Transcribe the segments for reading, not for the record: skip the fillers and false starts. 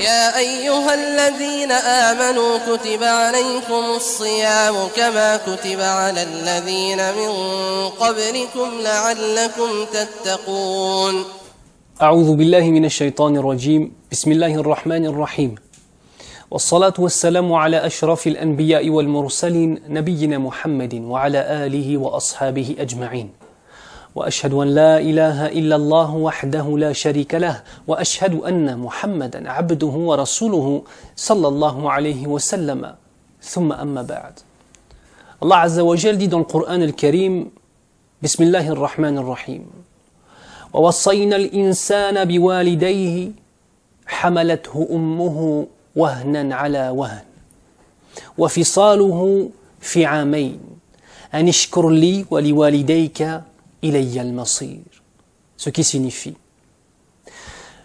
يا أيها الذين آمنوا كتب عليكم الصيام كما كتب على الذين من قبلكم لعلكم تتقون. أعوذ بالله من الشيطان الرجيم. بسم الله الرحمن الرحيم. والصلاة والسلام على أشرف الأنبياء والمرسلين نبينا محمد وعلى آله وأصحابه أجمعين. وأشهد أن لا إله إلا الله وحده لا شريك له وأشهد أن محمدا عبده ورسوله صلى الله عليه وسلم ثم أما بعد. Allah Azza wa Jal dit dans le Coran al-Karim, Bismillahir Rahmanir Rahim, ووصينا الإنسان بوالديه حملته أمه وهنا على وهن وفصاله في عامين أن اشكر لي ولوالديك إلي المصير. Ce qui signifie,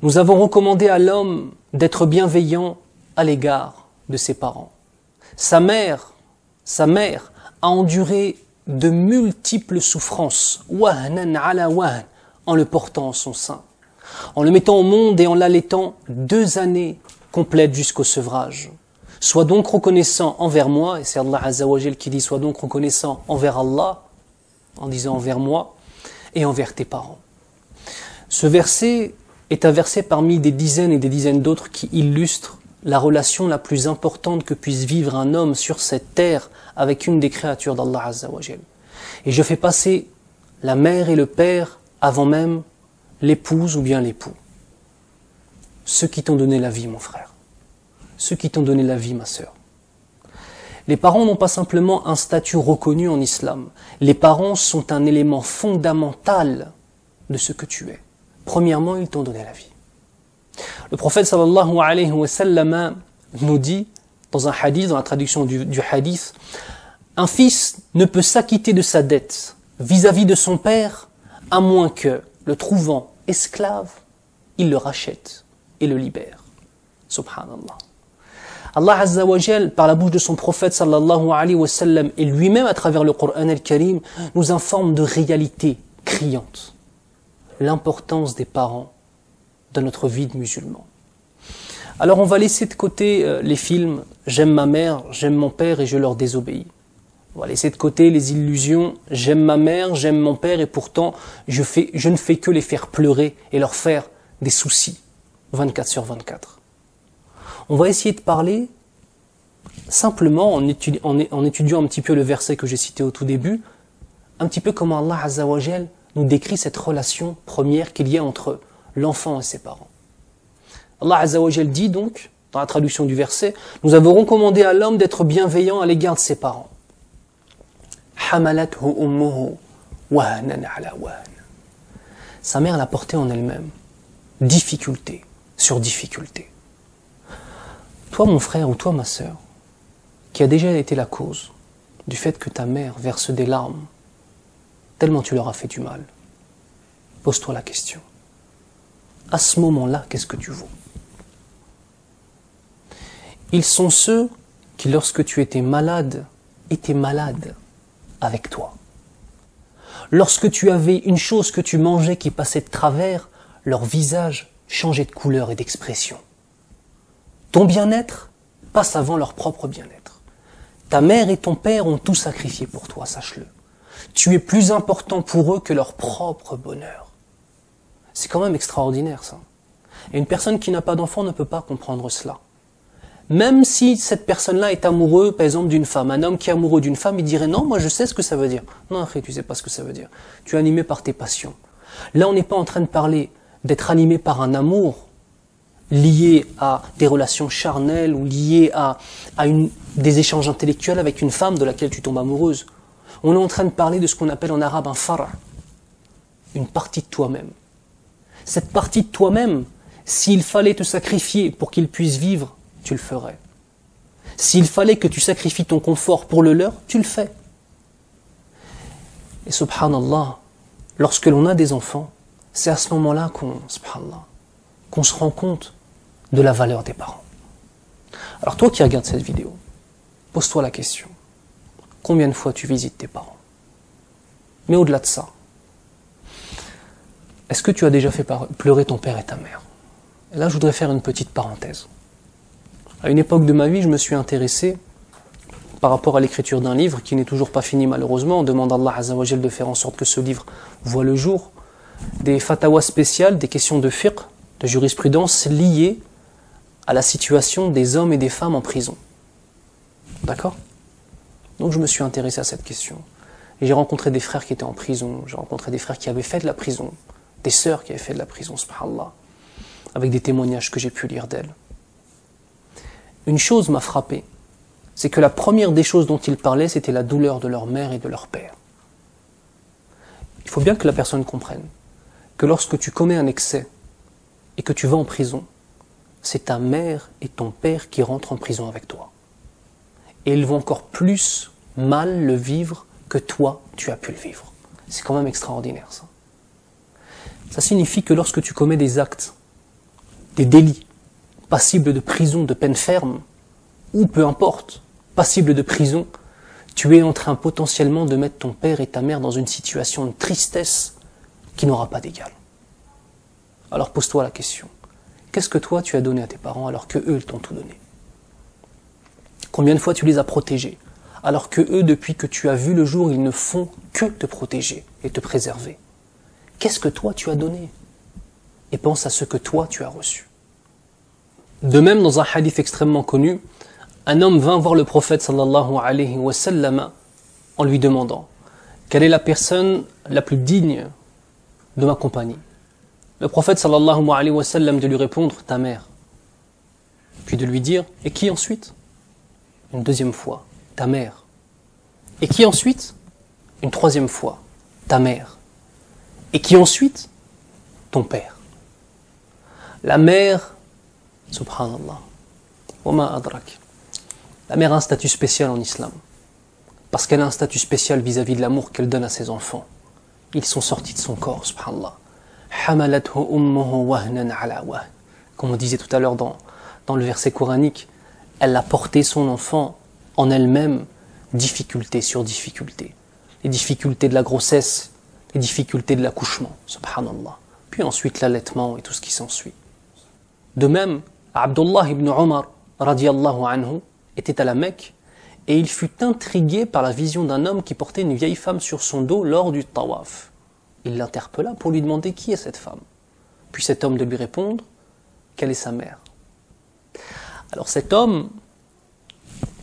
nous avons recommandé à l'homme d'être bienveillant à l'égard de ses parents. Sa mère a enduré de multiples souffrances, wahnan ala wahn, en le portant en son sein, en le mettant au monde et en l'allaitant 2 années complètes jusqu'au sevrage. Sois donc reconnaissant envers moi, et c'est Allah Azza wa Jal qui dit sois donc reconnaissant envers Allah, en disant envers moi, et envers tes parents. Ce verset est un verset parmi des dizaines et des dizaines d'autres qui illustrent la relation la plus importante que puisse vivre un homme sur cette terre avec une des créatures d'Allah Azza wa Jal. Et je fais passer la mère et le père avant même l'épouse ou bien l'époux. Ceux qui t'ont donné la vie, mon frère. Ceux qui t'ont donné la vie, ma sœur. Les parents n'ont pas simplement un statut reconnu en islam. Les parents sont un élément fondamental de ce que tu es. Premièrement, ils t'ont donné la vie. Le prophète sallallahu alayhi wa sallam nous dit, dans un hadith, dans la traduction du hadith, un fils ne peut s'acquitter de sa dette vis-à-vis de son père à moins que, le trouvant esclave, il le rachète et le libère. Subhanallah. Allah Azza wa Jal, par la bouche de son prophète sallallahu alayhi wa sallam et lui-même à travers le Coran al-Karim, nous informe de réalités criantes. L'importance des parents dans notre vie de musulman. Alors on va laisser de côté les films « J'aime ma mère, j'aime mon père et je leur désobéis ». On va laisser de côté les illusions « J'aime ma mère, j'aime mon père et pourtant je ne fais que les faire pleurer et leur faire des soucis 24/24 ». On va essayer de parler simplement en étudiant un petit peu le verset que j'ai cité au tout début, un petit peu comment Allah Azza wa Jal nous décrit cette relation première qu'il y a entre l'enfant et ses parents. Allah Azza wa Jal dit donc, dans la traduction du verset, nous avons recommandé à l'homme d'être bienveillant à l'égard de ses parents. Hamalathu ummuhu wahnan ala wahn. Sa mère l'a porté en elle-même, difficulté sur difficulté. Toi, mon frère, ou toi, ma sœur, qui a déjà été la cause du fait que ta mère verse des larmes, tellement tu leur as fait du mal, pose-toi la question. À ce moment-là, qu'est-ce que tu vaux? Ils sont ceux qui, lorsque tu étais malade avec toi. Lorsque tu avais une chose que tu mangeais qui passait de travers, leur visage changeait de couleur et d'expression. Ton bien-être passe avant leur propre bien-être. Ta mère et ton père ont tout sacrifié pour toi, sache-le. Tu es plus important pour eux que leur propre bonheur. C'est quand même extraordinaire, ça. Et une personne qui n'a pas d'enfant ne peut pas comprendre cela. Même si cette personne-là est amoureuse, par exemple, d'une femme, un homme qui est amoureux d'une femme, il dirait « Non, moi je sais ce que ça veut dire. » Non, après, tu sais pas ce que ça veut dire. Tu es animé par tes passions. Là, on n'est pas en train de parler d'être animé par un amour lié à des relations charnelles ou lié à des échanges intellectuels avec une femme de laquelle tu tombes amoureuse. On est en train de parler de ce qu'on appelle en arabe un fara', une partie de toi-même. Cette partie de toi-même, s'il fallait te sacrifier pour qu'il puisse vivre, tu le ferais. S'il fallait que tu sacrifies ton confort pour le leur, tu le fais. Et subhanallah, lorsque l'on a des enfants, c'est à ce moment-là qu'on se rend compte de la valeur des parents. Alors toi qui regardes cette vidéo, pose-toi la question. Combien de fois tu visites tes parents? Mais au-delà de ça, est-ce que tu as déjà fait pleurer ton père et ta mère? Et là, je voudrais faire une petite parenthèse. À une époque de ma vie, je me suis intéressé par rapport à l'écriture d'un livre qui n'est toujours pas fini malheureusement. On demande à Allah Azza wa Jal de faire en sorte que ce livre voit le jour. Des fatawas spéciales, des questions de fiqh, de jurisprudence liées à la situation des hommes et des femmes en prison. D'accord? Donc je me suis intéressé à cette question. Et j'ai rencontré des frères qui étaient en prison, j'ai rencontré des frères qui avaient fait de la prison, des sœurs qui avaient fait de la prison, subhanallah, avec des témoignages que j'ai pu lire d'elles. Une chose m'a frappé, c'est que la première des choses dont ils parlaient, c'était la douleur de leur mère et de leur père. Il faut bien que la personne comprenne que lorsque tu commets un excès et que tu vas en prison, c'est ta mère et ton père qui rentrent en prison avec toi. Et ils vont encore plus mal le vivre que toi, tu as pu le vivre. C'est quand même extraordinaire, ça. Ça signifie que lorsque tu commets des actes, des délits, passibles de prison, de peine ferme, ou peu importe, passibles de prison, tu es en train potentiellement de mettre ton père et ta mère dans une situation de tristesse qui n'aura pas d'égal. Alors pose-toi la question. Qu'est-ce que toi tu as donné à tes parents alors que eux ils t'ont tout donné? Combien de fois tu les as protégés alors que eux, depuis que tu as vu le jour, ils ne font que te protéger et te préserver? Qu'est-ce que toi tu as donné? Et pense à ce que toi tu as reçu. De même, dans un hadith extrêmement connu, un homme vint voir le prophète sallallahu alayhi wa sallam en lui demandant quelle est la personne la plus digne de ma compagnie. Le prophète sallallahu alayhi wa sallam de lui répondre ta mère. Puis de lui dire et qui ensuite? Une deuxième fois, ta mère. Et qui ensuite? Une troisième fois, ta mère. Et qui ensuite? Ton père. La mère, subhanallah, wama adrak. La mère a un statut spécial en islam. Parce qu'elle a un statut spécial vis-à-vis de l'amour qu'elle donne à ses enfants. Ils sont sortis de son corps, subhanallah. Hamalathu ummuhu wahnan ala wahn. Comme on disait tout à l'heure dans le verset coranique, elle a porté son enfant en elle-même, difficulté sur difficulté. Les difficultés de la grossesse, les difficultés de l'accouchement, subhanallah. Puis ensuite l'allaitement et tout ce qui s'ensuit. De même, Abdullah ibn Omar, radiyallahu anhu, était à la Mecque et il fut intrigué par la vision d'un homme qui portait une vieille femme sur son dos lors du tawaf. Il l'interpella pour lui demander qui est cette femme. Puis cet homme de lui répondre quelle est sa mère. Alors cet homme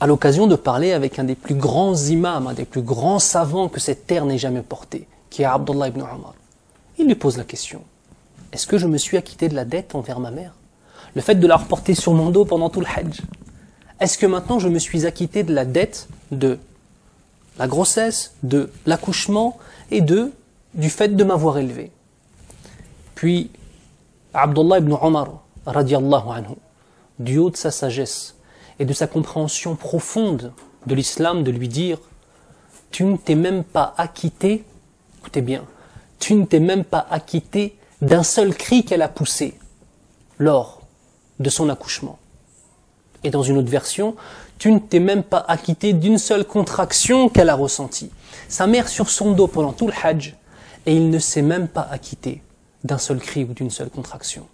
a l'occasion de parler avec un des plus grands imams, un des plus grands savants que cette terre n'ait jamais porté, qui est Abdullah ibn Omar. Il lui pose la question, est-ce que je me suis acquitté de la dette envers ma mère? Le fait de la reporter sur mon dos pendant tout le Hajj. Est-ce que maintenant je me suis acquitté de la dette de la grossesse, de l'accouchement et du fait de m'avoir élevé? Puis Abdullah ibn Omar, radiyallahu anhu, du haut de sa sagesse et de sa compréhension profonde de l'islam, de lui dire « Tu ne t'es même pas acquitté, écoutez bien, tu ne t'es même pas acquitté d'un seul cri qu'elle a poussé lors de son accouchement. » Et dans une autre version, « Tu ne t'es même pas acquitté d'une seule contraction qu'elle a ressentie. » Sa mère sur son dos pendant tout le Hajj, et il ne s'est même pas acquitté d'un seul cri ou d'une seule contraction.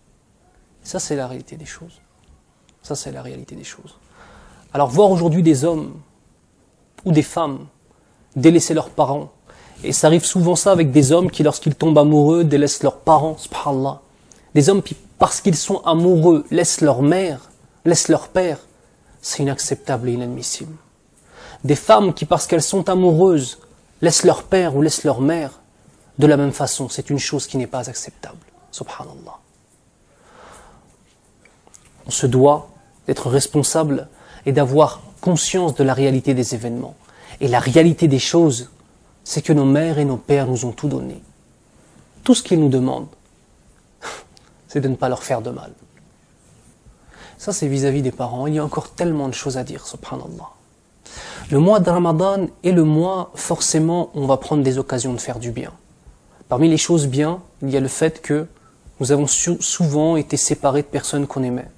Ça, c'est la réalité des choses. Ça, c'est la réalité des choses. Alors, voir aujourd'hui des hommes ou des femmes délaisser leurs parents, et ça arrive souvent ça avec des hommes qui, lorsqu'ils tombent amoureux, délaissent leurs parents, subhanallah. Des hommes qui, parce qu'ils sont amoureux, laissent leur mère, laissent leur père, c'est inacceptable et inadmissible. Des femmes qui, parce qu'elles sont amoureuses, laissent leur père ou laissent leur mère, de la même façon, c'est une chose qui n'est pas acceptable, subhanallah. On se doit d'être responsable et d'avoir conscience de la réalité des événements. Et la réalité des choses, c'est que nos mères et nos pères nous ont tout donné. Tout ce qu'ils nous demandent, c'est de ne pas leur faire de mal. Ça, c'est vis-à-vis des parents. Il y a encore tellement de choses à dire, subhanallah. Le mois de Ramadan est le mois, forcément, on va prendre des occasions de faire du bien. Parmi les choses bien, il y a le fait que nous avons souvent été séparés de personnes qu'on aimait,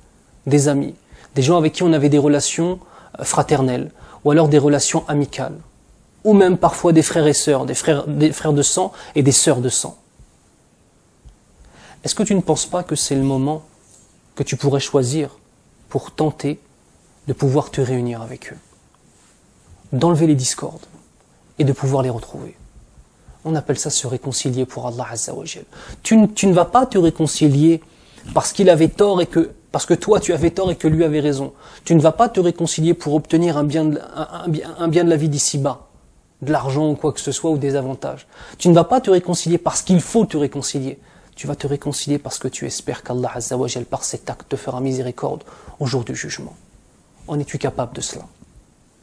des amis, des gens avec qui on avait des relations fraternelles, ou alors des relations amicales, ou même parfois des frères et sœurs, des frères de sang et des sœurs de sang. Est-ce que tu ne penses pas que c'est le moment que tu pourrais choisir pour tenter de pouvoir te réunir avec eux, d'enlever les discordes et de pouvoir les retrouver. On appelle ça se réconcilier pour Allah Azza wa Jal. Tu ne vas pas te réconcilier parce qu'il avait tort et parce que toi tu avais tort et que lui avait raison. Tu ne vas pas te réconcilier pour obtenir un bien de la vie d'ici-bas, de l'argent ou quoi que ce soit ou des avantages. Tu ne vas pas te réconcilier parce qu'il faut te réconcilier. Tu vas te réconcilier parce que tu espères qu'Allah Azza wa Jal par cet acte te fera miséricorde au jour du jugement. En es-tu capable de cela?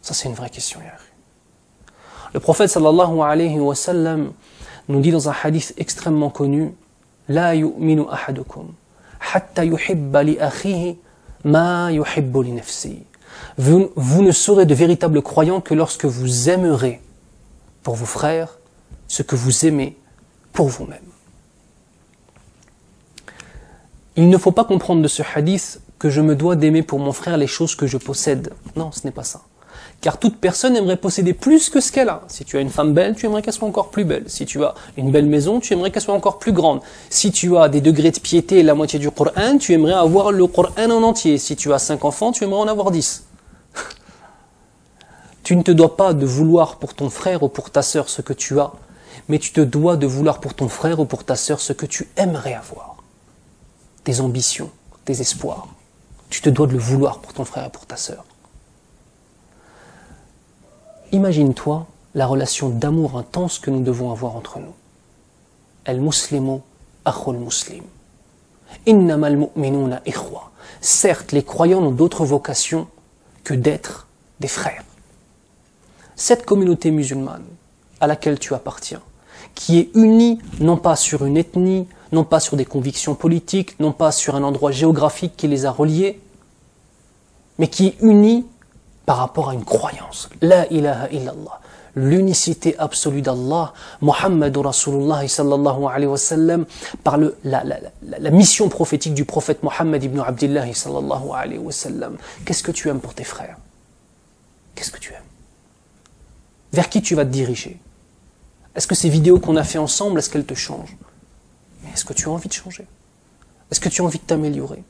Ça c'est une vraie question. Le prophète sallallahu alayhi wa sallam nous dit dans un hadith extrêmement connu: La yu'minu ahadukum hatta yuhibba li akhihi ma yuhibbu li nafsihi. Vous ne serez de véritables croyants que lorsque vous aimerez pour vos frères ce que vous aimez pour vous-même. Il ne faut pas comprendre de ce hadith que je me dois d'aimer pour mon frère les choses que je possède. Non, ce n'est pas ça. Car toute personne aimerait posséder plus que ce qu'elle a. Si tu as une femme belle, tu aimerais qu'elle soit encore plus belle. Si tu as une belle maison, tu aimerais qu'elle soit encore plus grande. Si tu as des degrés de piété et la moitié du Coran, tu aimerais avoir le Coran en entier. Si tu as 5 enfants, tu aimerais en avoir 10. Tu ne te dois pas de vouloir pour ton frère ou pour ta sœur ce que tu as, mais tu te dois de vouloir pour ton frère ou pour ta sœur ce que tu aimerais avoir. Tes ambitions, tes espoirs. Tu te dois de le vouloir pour ton frère et pour ta sœur. Imagine-toi la relation d'amour intense que nous devons avoir entre nous. Al-muslimu akhul muslim. Innamal mu'minuna ikhwa. Certes, les croyants n'ont d'autre vocation que d'être des frères. Cette communauté musulmane à laquelle tu appartiens, qui est unie non pas sur une ethnie, non pas sur des convictions politiques, non pas sur un endroit géographique qui les a reliés, mais qui est unie par rapport à une croyance. La ilaha illallah. L'unicité absolue d'Allah, Muhammadur Rasulullah sallallahu alayhi wa sallam, par la mission prophétique du prophète Muhammad ibn Abdillah sallallahu alayhi wa sallam. Qu'est-ce que tu aimes pour tes frères? Qu'est-ce que tu aimes? Vers qui tu vas te diriger? Est-ce que ces vidéos qu'on a fait ensemble, est-ce qu'elles te changent? Mais est-ce que tu as envie de changer? Est-ce que tu as envie de t'améliorer?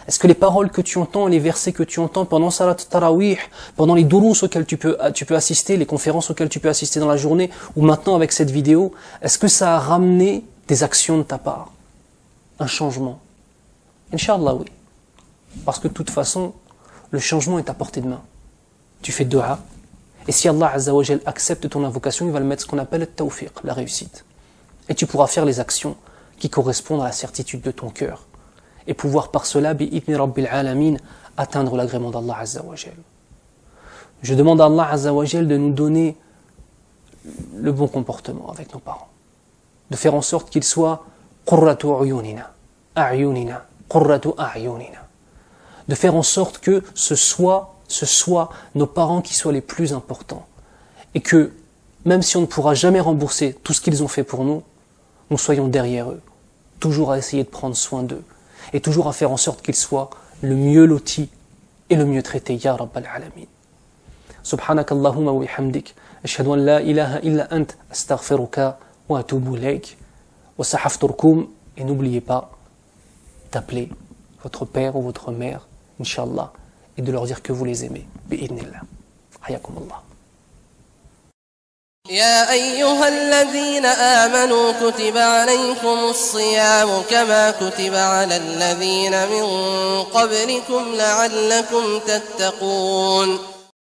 Est-ce que les paroles que tu entends, les versets que tu entends pendant Salat Tarawih, pendant les durous auxquels tu peux assister, les conférences auxquelles tu peux assister dans la journée, ou maintenant avec cette vidéo, est-ce que ça a ramené des actions de ta part? Un changement? Inch'Allah, oui. Parce que de toute façon, le changement est à portée de main. Tu fais dua, et si Allah Azza wa Jal accepte ton invocation, il va le mettre ce qu'on appelle le tawfiq, la réussite. Et tu pourras faire les actions qui correspondent à la certitude de ton cœur. Et pouvoir par cela, bi'idni rabbil alamin, atteindre l'agrément d'Allah Azza wa Jal. Je demande à Allah Azza wa Jal de nous donner le bon comportement avec nos parents. De faire en sorte qu'ils soient qurratu a'yunina, a'yunina, qurratu a'yunina. De faire en sorte que ce soit nos parents qui soient les plus importants. Et que, même si on ne pourra jamais rembourser tout ce qu'ils ont fait pour nous, nous soyons derrière eux, toujours à essayer de prendre soin d'eux. Et toujours à faire en sorte qu'ils soient le mieux lotis et le mieux traités. Ya Rabbal Alamin. Subhanakallahumma wa bihamdik. Ashhadu an la ilaha illa ant. Astaghfiruka wa atubu ilayk. Wa sahafturkum. Et n'oubliez pas d'appeler votre père ou votre mère, Inch'Allah, et de leur dire que vous les aimez. Bi'idnillah. Hayakum Allah. يا أيها الذين آمنوا كتب عليكم الصيام كما كتب على الذين من قبلكم لعلكم تتقون